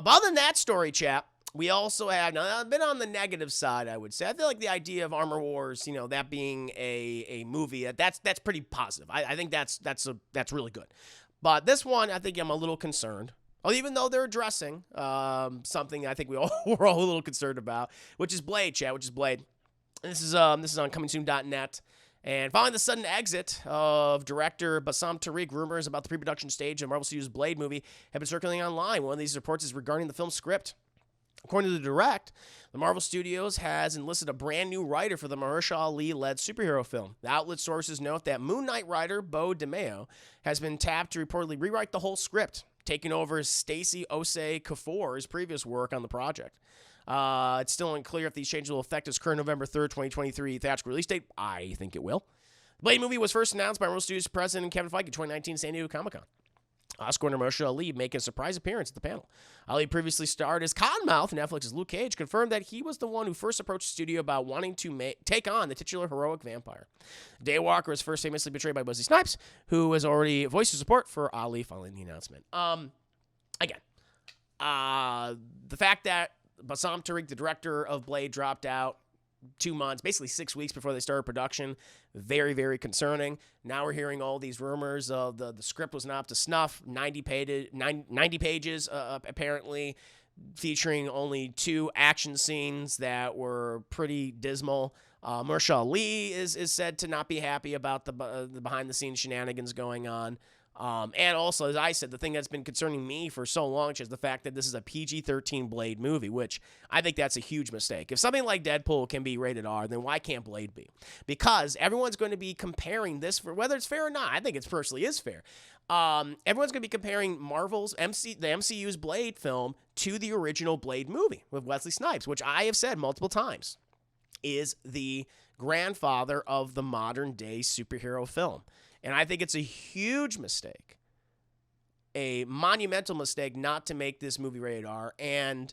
But other than that story, chap, we also have, now I've been on the negative side, I would say. I feel like the idea of Armor Wars, that being a movie, that's pretty positive. I think that's really good. But this one, I think I'm a little concerned. Oh, even though they're addressing something I think we're all a little concerned about, which is Blade, chat, which is Blade. And this is on comingsoon.net. And following the sudden exit of director Bassam Tariq, rumors about the pre-production stage of Marvel Studios' Blade movie have been circulating online. One of these reports is regarding the film's script. According to the Direct, the Marvel Studios has enlisted a brand new writer for the Mahershala Ali-led superhero film. The outlet sources note that Moon Knight writer Bo DeMeo has been tapped to reportedly rewrite the whole script, taking over Stacey Osei Kafor's previous work on the project. It's still unclear if these changes will affect its current November 3rd, 2023 theatrical release date. I think it will. The Blade movie was first announced by Marvel Studios president Kevin Feige in 2019 San Diego Comic-Con. Oscar winner Mahershala Ali making a surprise appearance at the panel. Ali previously starred as Cottonmouth in Netflix's Luke Cage, confirmed that he was the one who first approached the studio about wanting to take on the titular heroic vampire. Daywalker was first famously portrayed by Wesley Snipes, who has already voiced his support for Ali following the announcement. Again, the fact that Bassam Tariq, the director of Blade, dropped out 2 months, basically 6 weeks before they started production. Very, very concerning. Now we're hearing all these rumors of the script was not up to snuff. 90 pages apparently, featuring only 2 action scenes that were pretty dismal. Mahershala Ali is said to not be happy about the behind-the-scenes shenanigans going on. And also, as I said, the thing that's been concerning me for so long is the fact that this is a PG-13 Blade movie, which I think that's a huge mistake. If something like Deadpool can be rated R, then why can't Blade be? Because everyone's going to be comparing this, for whether it's fair or not. I think it personally is fair. Everyone's going to be comparing the MCU's Blade film to the original Blade movie with Wesley Snipes, which I have said multiple times is the grandfather of the modern-day superhero film. And I think it's a huge mistake, a monumental mistake not to make this movie rated R and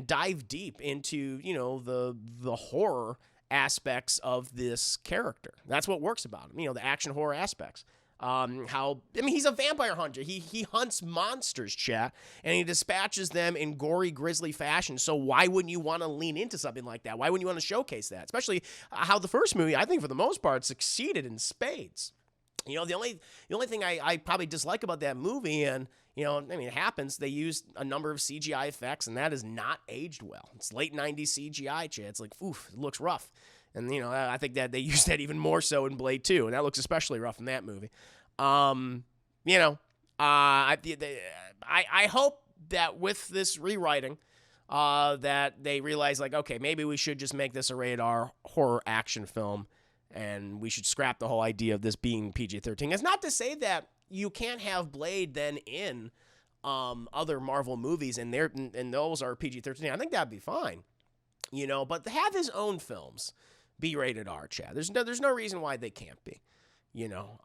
dive deep into, the horror aspects of this character. That's what works about him, the action horror aspects. He's a vampire hunter. He hunts monsters, chat, and he dispatches them in gory, grisly fashion. So why wouldn't you want to lean into something like that? Why wouldn't you want to showcase that? Especially how the first movie, I think for the most part, succeeded in spades. The only thing I probably dislike about that movie, and it happens. They used a number of CGI effects, and that has not aged well. It's late '90s CGI, chat. It's like, oof, it looks rough. And I think that they used that even more so in Blade 2, and that looks especially rough in that movie. I hope that with this rewriting, that they realize, like, okay, maybe we should just make this a rated R horror action film. And we should scrap the whole idea of this being PG-13. It's not to say that you can't have Blade then in other Marvel movies, and those are PG-13. I think that'd be fine, But to have his own films be rated R, Chad. There's no reason why they can't be.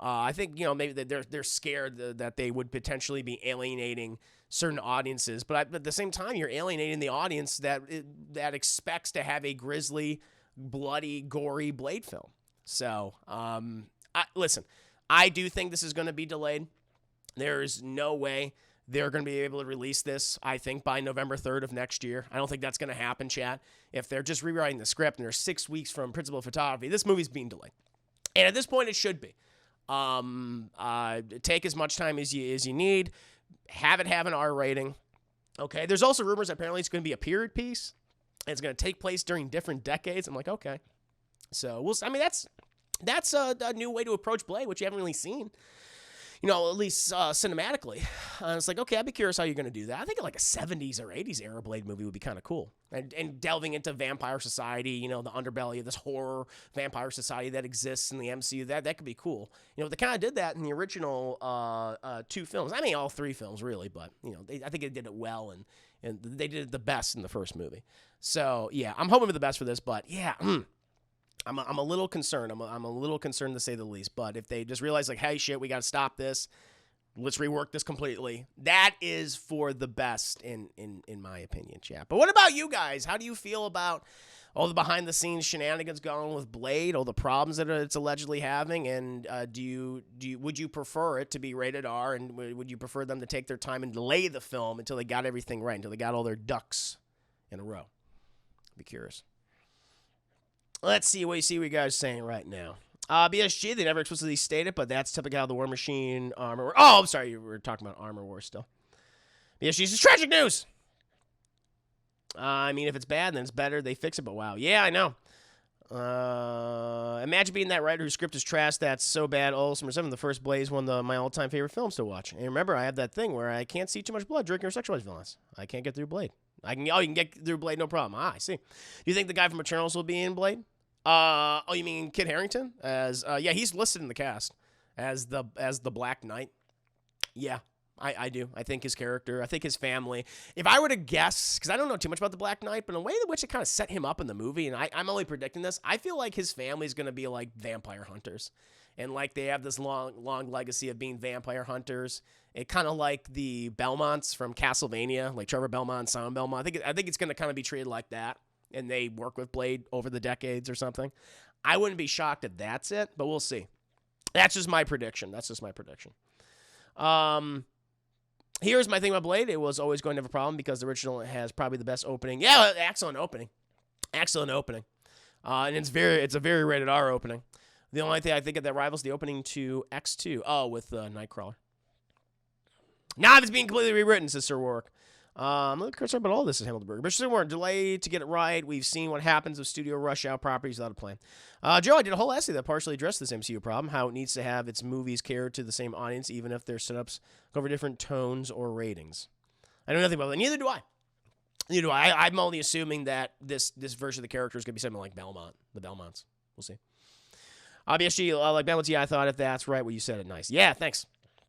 I think maybe they're scared that they would potentially be alienating certain audiences, but at the same time, you're alienating the audience that expects to have a grisly, bloody, gory Blade film. So, listen, I do think this is going to be delayed. There's no way they're going to be able to release this, I think, by November 3rd of next year. I don't think that's going to happen, chat. If they're just rewriting the script and they're 6 weeks from principal photography, this movie's being delayed. And at this point, it should be. Take as much time as you need. Have it have an R rating. Okay, there's also rumors apparently it's going to be a period piece. It's going to take place during different decades. I'm like, okay. So that's a new way to approach Blade, which you haven't really seen, at least cinematically. It's like, okay, I'd be curious how you're going to do that. I think like a 70s or 80s era Blade movie would be kind of cool. And delving into vampire society, the underbelly of this horror vampire society that exists in the MCU, that could be cool. They kind of did that in the original 2 films. I mean, all 3 films, really, but, I think they did it well, and they did it the best in the first movie. So, yeah, I'm hoping for the best for this, but, yeah, I'm a little concerned. I'm a little concerned, to say the least. But if they just realize, like, hey, shit, we got to stop this, Let's rework this completely. That is for the best in my opinion, chat. But what about you guys? How do you feel about all the behind the scenes shenanigans going on with Blade, all the problems that it's allegedly having, and would you prefer it to be rated R, and would you prefer them to take their time and delay the film until they got everything right, until they got all their ducks in a row? I'd be curious. Let's see what you guys are saying right now. BSG, they never explicitly stated, but that's typical how the War Machine Armor War. Oh, I'm sorry, you were talking about Armor War still. BSG, this is tragic news. I mean, if it's bad, then it's better. They fix it, but wow. Yeah, I know. Imagine being that writer whose script is trash that's so bad. Oh, Summer 7, the first Blaze, one of my all-time favorite films to watch. And remember, I have that thing where I can't see too much blood, drinking, or sexualized violence. I can't get through Blade. You can get through Blade, no problem. I see. Do you think the guy from Eternals will be in Blade? You mean Kit Harington? Yeah, he's listed in the cast as the Black Knight. Yeah, I do. I think his character, I think his family. If I were to guess, because I don't know too much about the Black Knight, but in a way in which it kind of set him up in the movie, and I'm only predicting this, I feel like his family is going to be like vampire hunters. And like they have this long legacy of being vampire hunters. It kind of like the Belmonts from Castlevania, like Trevor Belmont, Simon Belmont. I think it's going to kind of be treated like that. And they work with Blade over the decades or something. I wouldn't be shocked if that's it, but we'll see. That's just my prediction. Here's my thing about Blade. It was always going to have a problem because the original has probably the best opening. Yeah, excellent opening. And it's a very rated R opening. The only thing I think of that rivals the opening to X2. Oh, with Nightcrawler. Now it's being completely rewritten, says Sir Warwick. I'm a little concerned about all this is Hamilton Burger. But still more delayed to get it right. We've seen what happens if studio rush out properties without a plan. Joe, I did a whole essay that partially addressed this MCU problem, how it needs to have its movies cater to the same audience, even if their setups cover different tones or ratings. I know nothing about that. Neither do I. I'm only assuming that this version of the character is going to be something like Belmont, the Belmonts. We'll see. BSG, like Belmont, yeah, I thought if that's right, what you said it nice. Yeah, thanks.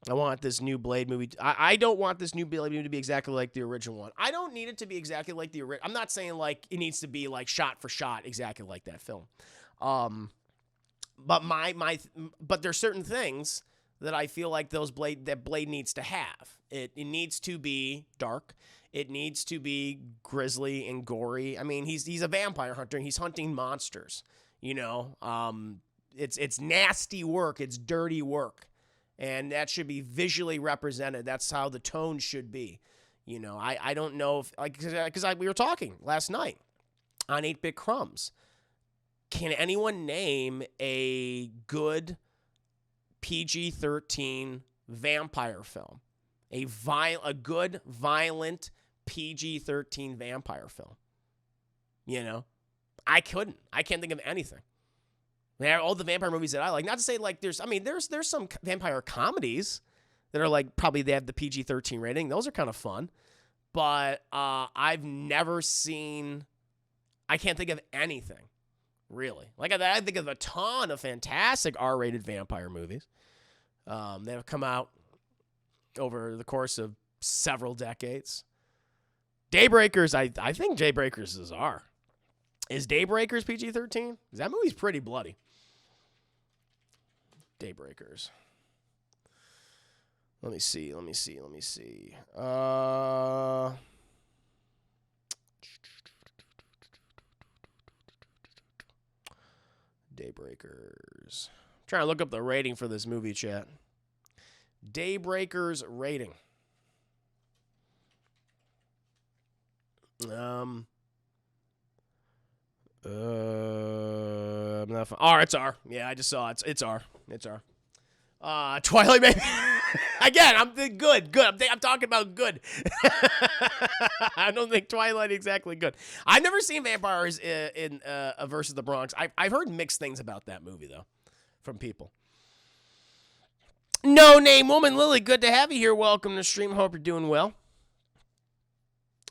I want this new Blade movie. I don't want this new Blade movie to be exactly like the original one. I don't need it to be exactly like the original. I'm not saying like it needs to be like shot for shot exactly like that film. But but there's certain things that I feel like Blade needs to have. It needs to be dark. It needs to be grisly and gory. I mean, he's a vampire hunter. He's hunting monsters. It's nasty work. It's dirty work. And that should be visually represented. That's how the tone should be. I don't know if, because we were talking last night on 8-Bit Crumbs. Can anyone name a good PG-13 vampire film? A good, violent PG-13 vampire film? I couldn't. I can't think of anything. All the vampire movies that I like, not to say like there's some vampire comedies that are like probably they have the PG-13 rating. Those are kind of fun. But I've never seen, I can't think of anything, really. Like I think of a ton of fantastic R-rated vampire movies that have come out over the course of several decades. Daybreakers, I think Daybreakers is R. Is Daybreakers PG-13? Because that movie's pretty bloody. Daybreakers. Let me see. Daybreakers. I'm trying to look up the rating for this movie, chat. Daybreakers rating. It's R. Yeah, I just saw it. It's R. Twilight, maybe. Again, I'm good. I'm talking about good. I don't think Twilight exactly good. I've never seen Vampires in Versus the Bronx. I've heard mixed things about that movie though, from people. No Name Woman Lily, good to have you here. Welcome to the stream. Hope you're doing well.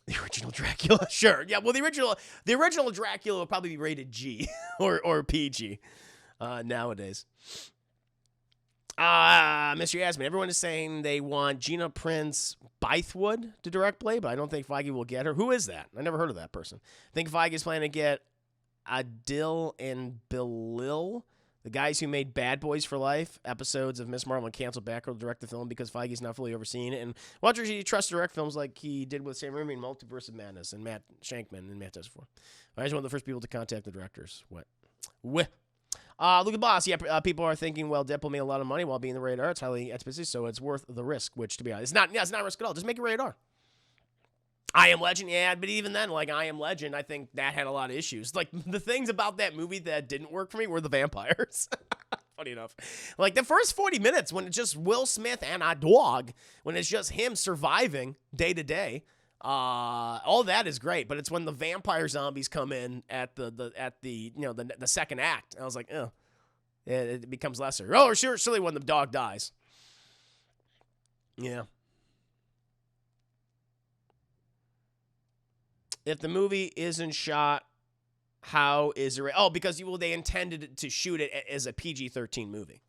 The original Dracula, sure. Yeah, well, the original Dracula will probably be rated G or PG nowadays. Mr. Yasmin, everyone is saying they want Gina Prince Bythewood to direct Blade, but I don't think Feige will get her. Who is that? I never heard of that person. I think Feige is planning to get Adil and Bilil The guys who made Bad Boys for Life episodes of Miss Marvel and canceled Batgirl to direct the film because Feige's not fully overseeing it. And why don't you trust direct films like he did with Sam Raimi and Multiverse of Madness and Matt Shankman and Matt Tesfor? I was one of the first people to contact the directors. What? Look at Boss. Yeah, people are thinking, well, Deadpool made a lot of money while being the rated R. It's highly expensive, so it's worth the risk, which, to be honest, it's not a risk at all. Just make it rated R. I Am Legend, yeah, but even then, like, I Am Legend, I think that had a lot of issues. Like, the things about that movie that didn't work for me were the vampires. Funny enough. Like, the first 40 minutes, when it's just Will Smith and a dog, when it's just him surviving day to day, all that is great, but it's when the vampire zombies come in at the second act. I was like, oh, it becomes lesser. Oh, surely when the dog dies. Yeah. If the movie isn't shot, how is it? Oh, because they intended to shoot it as a PG-13 movie.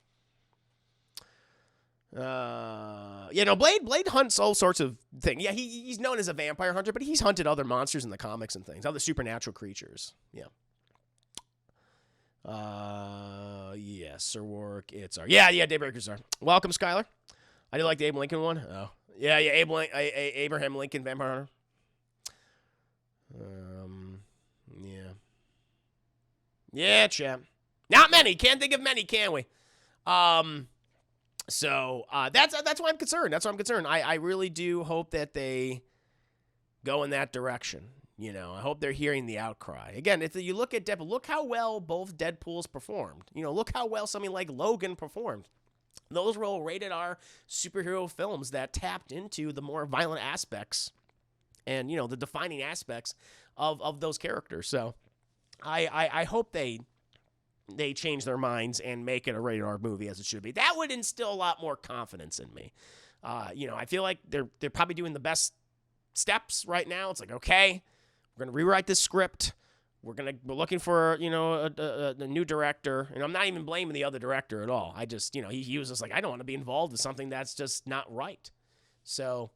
Blade hunts all sorts of things. Yeah, he's known as a vampire hunter, but he's hunted other monsters in the comics and things, other supernatural creatures. Yeah. Yes, Sir Warwick, it's our. Yeah, Daybreakers are. Welcome, Skylar. I do like the Abe Lincoln one. Oh, yeah, Abraham Lincoln, vampire hunter. Yeah, champ. Not many. Can't think of many, can we? So that's why I'm concerned. That's why I'm concerned. I really do hope that they go in that direction. You know, I hope they're hearing the outcry. Again, if you look at Deadpool, look how well both Deadpools performed. You know, look how well something like Logan performed. Those were all rated R superhero films that tapped into the more violent aspects and, you know, the defining aspects of those characters. So I hope they change their minds and make it a rated R movie as it should be. That would instill a lot more confidence in me. I feel like they're probably doing the best steps right now. It's like, okay, we're gonna rewrite this script. We're looking for a new director, and I'm not even blaming the other director at all. I just he was just like, I don't want to be involved with something that's just not right. So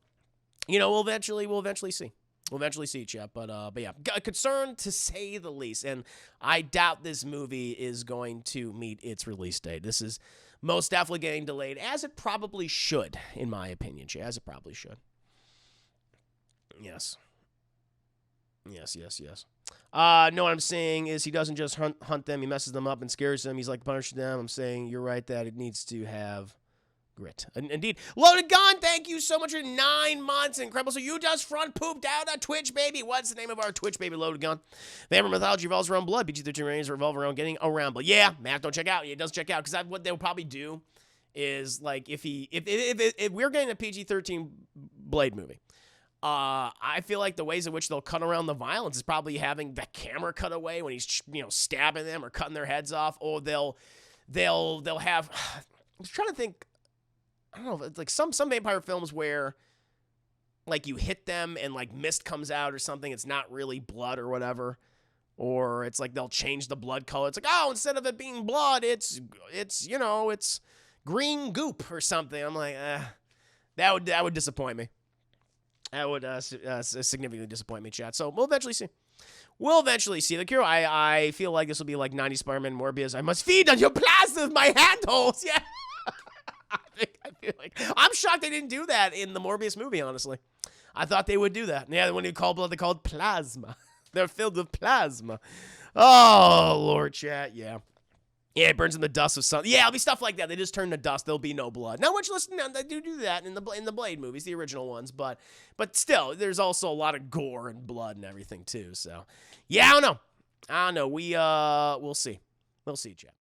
we'll eventually see. We'll eventually see, Chip. But yeah, concerned to say the least. And I doubt this movie is going to meet its release date. This is most definitely getting delayed, as it probably should, in my opinion, Chip. As it probably should. Yes. No, what I'm saying is he doesn't just hunt them. He messes them up and scares them. He's like punishing them. I'm saying you're right that it needs to have grit. Indeed. Loaded Gun, thank you so much for 9 months. Incredible. So you just front pooped out on Twitch, baby. What's the name of our Twitch, baby? Loaded Gun. Vampire mythology revolves around blood. PG-13 ratings revolve around getting around blood. Yeah, Matt, don't check out. It doesn't check out because what they'll probably do is like if we're getting a PG-13 Blade movie, I feel like the ways in which they'll cut around the violence is probably having the camera cut away when he's stabbing them or cutting their heads off, or they'll have. I'm trying to think. I don't know, it's like some vampire films where like you hit them and like mist comes out or something. It's not really blood or whatever, or it's like they'll change the blood color. It's like, oh, instead of it being blood, it's green goop or something. I'm like, that would disappoint me. That would significantly disappoint me, chat. So we'll eventually see. The cure. I feel like this will be like 90 Spider-Man Morbius. I must feed on your plasma, my handholds. Yeah. I feel like I'm shocked they didn't do that in the Morbius movie, honestly. I thought they would do that. Yeah, when you call blood, they called plasma. They're filled with plasma. Oh, Lord, chat. Yeah. Yeah, it burns in the dust of something. Yeah, it'll be stuff like that. They just turn to dust. There'll be no blood. Now, which listen, they do that in the Blade movies, the original ones, but still, there's also a lot of gore and blood and everything too. So, yeah, I don't know. We'll see. We'll see, chat.